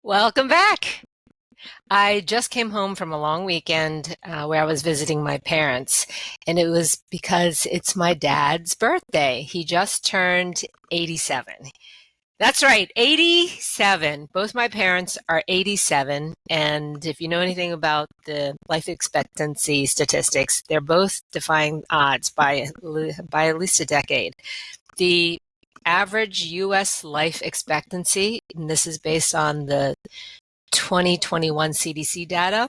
Welcome back. I just came home from a long weekend where I was visiting my parents, and it was because it's my dad's birthday. He just turned 87. That's right, 87. Both my parents are 87, and if you know anything about the life expectancy statistics, they're both defying odds by at least a decade. The average U.S. life expectancy, and this is based on the 2021 CDC data.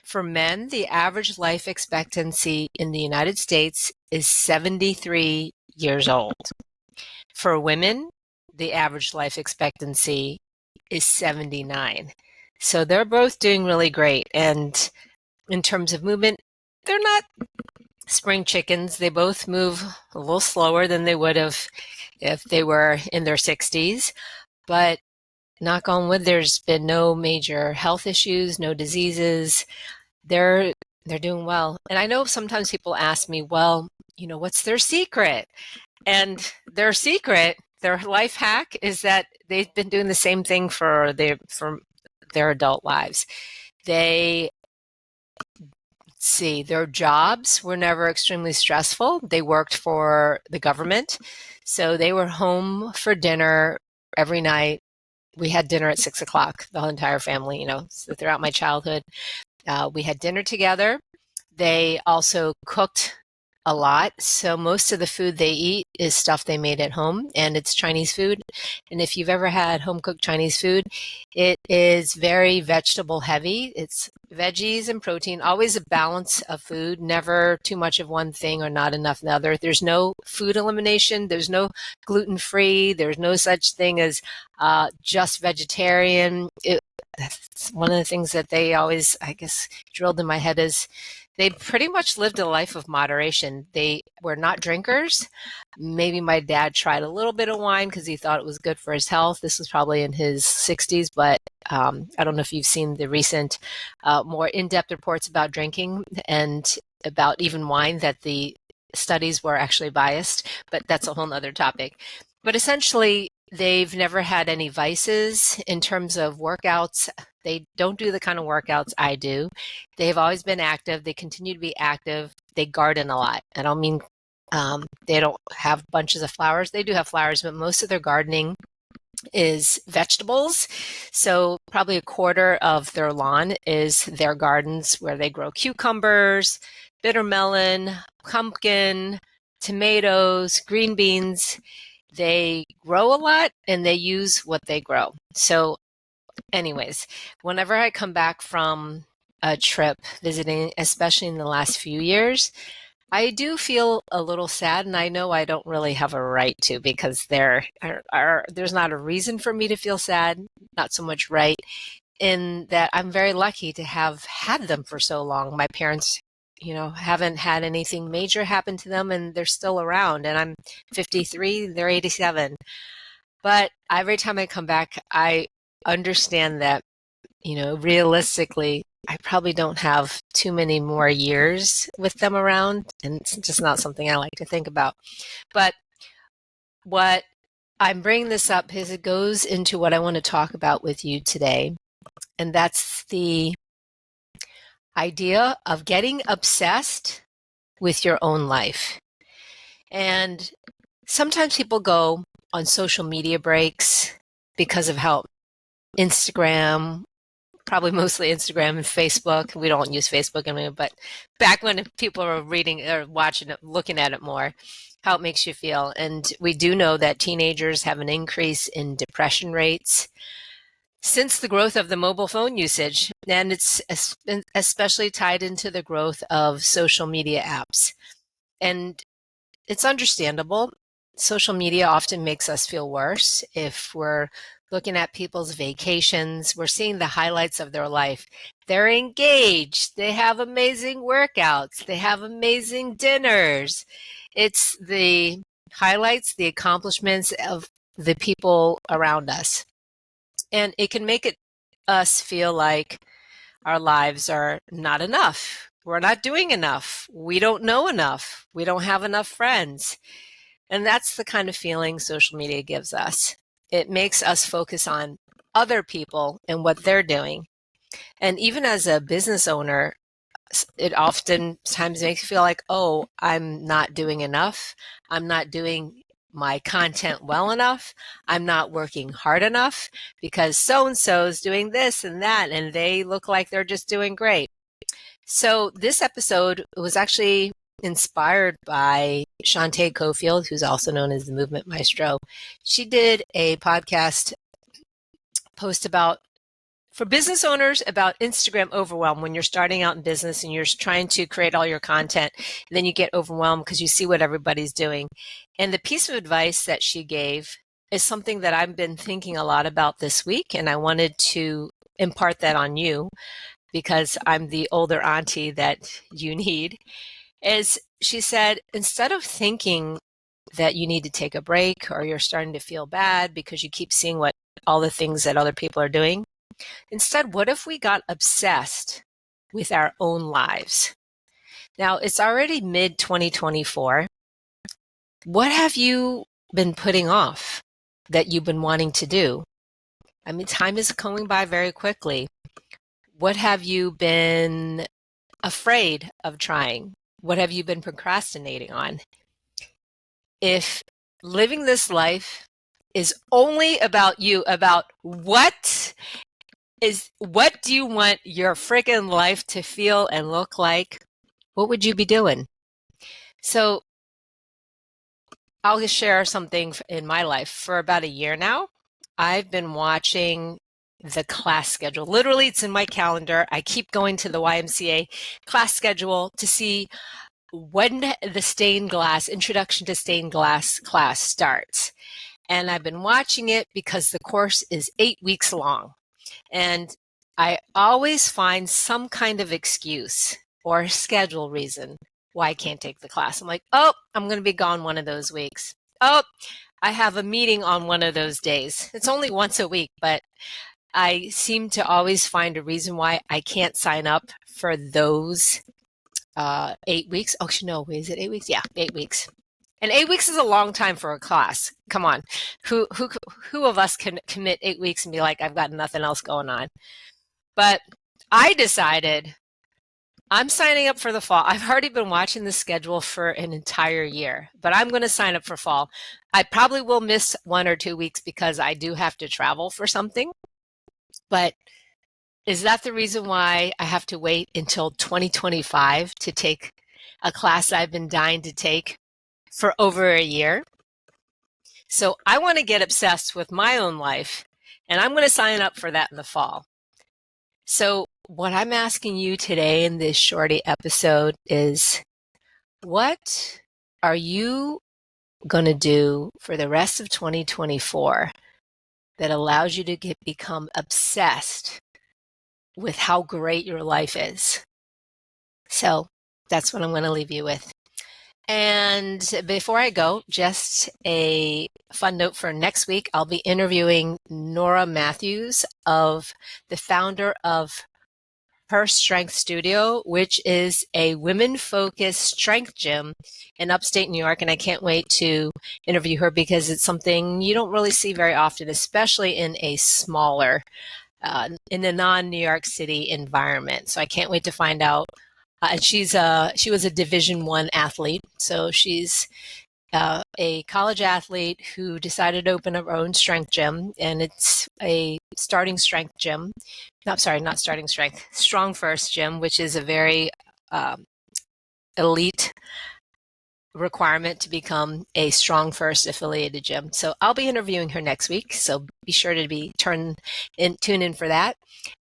For men, the average life expectancy in the United States is 73 years old. For women, the average life expectancy is 79. So they're both doing really great. And in terms of movement, they're not spring chickens. They both move a little slower than they would have if they were in their 60s. But knock on wood, there's been no major health issues, no diseases. They're doing well. And I know sometimes people ask me, well, what's their secret? And their secret, their life hack is that they've been doing the same thing for their adult lives. Their jobs were never extremely stressful. They worked for the government. So they were home for dinner every night. We had dinner at 6 o'clock, the whole entire family, so throughout my childhood. We had dinner together. They also cooked a lot. So most of the food they eat is stuff they made at home, and it's Chinese food. And if you've ever had home-cooked Chinese food, it is very vegetable heavy. It's veggies and protein, always a balance of food, never too much of one thing or not enough of the other. There's no food elimination. There's no gluten-free. There's no such thing as just vegetarian. That's one of the things that they always, I guess, drilled in my head is they pretty much lived a life of moderation. They were not drinkers. Maybe my dad tried a little bit of wine because he thought it was good for his health. This was probably in his 60s, but I don't know if you've seen the recent more in-depth reports about drinking and about even wine, that the studies were actually biased, but that's a whole nother topic. But essentially, they've never had any vices in terms of workouts. They don't do the kind of workouts I do. They've always been active. They continue to be active. They garden a lot. I don't mean they don't have bunches of flowers. They do have flowers, but most of their gardening is vegetables. So probably a quarter of their lawn is their gardens where they grow cucumbers, bitter melon, pumpkin, tomatoes, green beans. They grow a lot and they use what they grow. So anyways, whenever I come back from a trip visiting, especially in the last few years, I do feel a little sad, and I know I don't really have a right to, because there's not a reason for me to feel sad, not so much right, in that I'm very lucky to have had them for so long. My parents, haven't had anything major happen to them, and they're still around, and I'm 53, they're 87. But every time I come back, I understand that, realistically, I probably don't have too many more years with them around, and it's just not something I like to think about. But what I'm bringing this up is it goes into what I want to talk about with you today, and that's the idea of getting obsessed with your own life. And sometimes people go on social media breaks because of how Instagram, probably mostly Instagram and Facebook. We don't use Facebook anymore, but back when people were reading or watching it, looking at it more, how it makes you feel. And we do know that teenagers have an increase in depression rates since the growth of the mobile phone usage, and it's especially tied into the growth of social media apps. And it's understandable. Social media often makes us feel worse. If we're looking at people's vacations, we're seeing the highlights of their life. They're engaged. They have amazing workouts. They have amazing dinners. It's the highlights, the accomplishments of the people around us. And it can make us feel like our lives are not enough. We're not doing enough. We don't know enough. We don't have enough friends. And that's the kind of feeling social media gives us. It makes us focus on other people and what they're doing. And even as a business owner, it oftentimes makes you feel like, oh, I'm not doing enough. I'm not doing my content well enough. I'm not working hard enough because so-and-so is doing this and that, and they look like they're just doing great. So this episode was actually inspired by Shantae Cofield, who's also known as the Movement Maestro. She did a podcast post for business owners about Instagram overwhelm when you're starting out in business and you're trying to create all your content. And then you get overwhelmed because you see what everybody's doing. And the piece of advice that she gave is something that I've been thinking a lot about this week. And I wanted to impart that on you because I'm the older auntie that you need. Is she said, instead of thinking that you need to take a break or you're starting to feel bad because you keep seeing all the things that other people are doing, instead, what if we got obsessed with our own lives? Now, it's already mid-2024. What have you been putting off that you've been wanting to do? I mean, time is going by very quickly. What have you been afraid of trying? What have you been procrastinating on? If living this life is only about you, about what do you want your freaking life to feel and look like? What would you be doing? So I'll just share something in my life. For about a year now, I've been watching the class schedule. Literally, it's in my calendar. I keep going to the YMCA class schedule to see when the Introduction to Stained Glass class starts. And I've been watching it because the course is 8 weeks long. And I always find some kind of excuse or schedule reason why I can't take the class. I'm like, oh, I'm going to be gone one of those weeks. Oh, I have a meeting on one of those days. It's only once a week, but I seem to always find a reason why I can't sign up for those 8 weeks. Oh, no, is it 8 weeks? Yeah, 8 weeks. And 8 weeks is a long time for a class. Come on. Who of us can commit 8 weeks and be like, I've got nothing else going on? But I decided I'm signing up for the fall. I've already been watching the schedule for an entire year, but I'm going to sign up for fall. I probably will miss 1 or 2 weeks because I do have to travel for something. But is that the reason why I have to wait until 2025 to take a class I've been dying to take for over a year? So I want to get obsessed with my own life, and I'm going to sign up for that in the fall. So what I'm asking you today in this shorty episode is, what are you going to do for the rest of 2024 that allows you to become obsessed with how great your life is? So that's what I'm going to leave you with. And before I go, just a fun note for next week. I'll be interviewing Nora Matthews, the founder of Her Strength Studio, which is a women-focused strength gym in upstate New York. And I can't wait to interview her because it's something you don't really see very often, especially in a smaller, in a non-New York City environment. So I can't wait to find out. And she was a Division I athlete. So she's a college athlete who decided to open her own strength gym, and it's a starting strength gym. Not starting strength, Strong First gym, which is a very elite requirement to become a Strong First affiliated gym. So I'll be interviewing her next week. So be sure to tune in for that.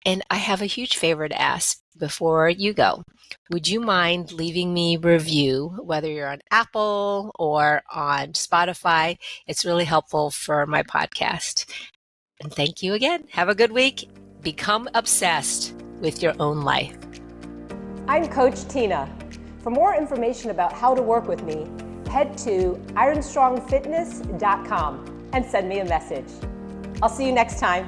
And I have a huge favor to ask before you go. Would you mind leaving me a review, whether you're on Apple or on Spotify? It's really helpful for my podcast. And thank you again. Have a good week. Become obsessed with your own life. I'm Coach Tina. For more information about how to work with me, head to ironstrongfitness.com and send me a message. I'll see you next time.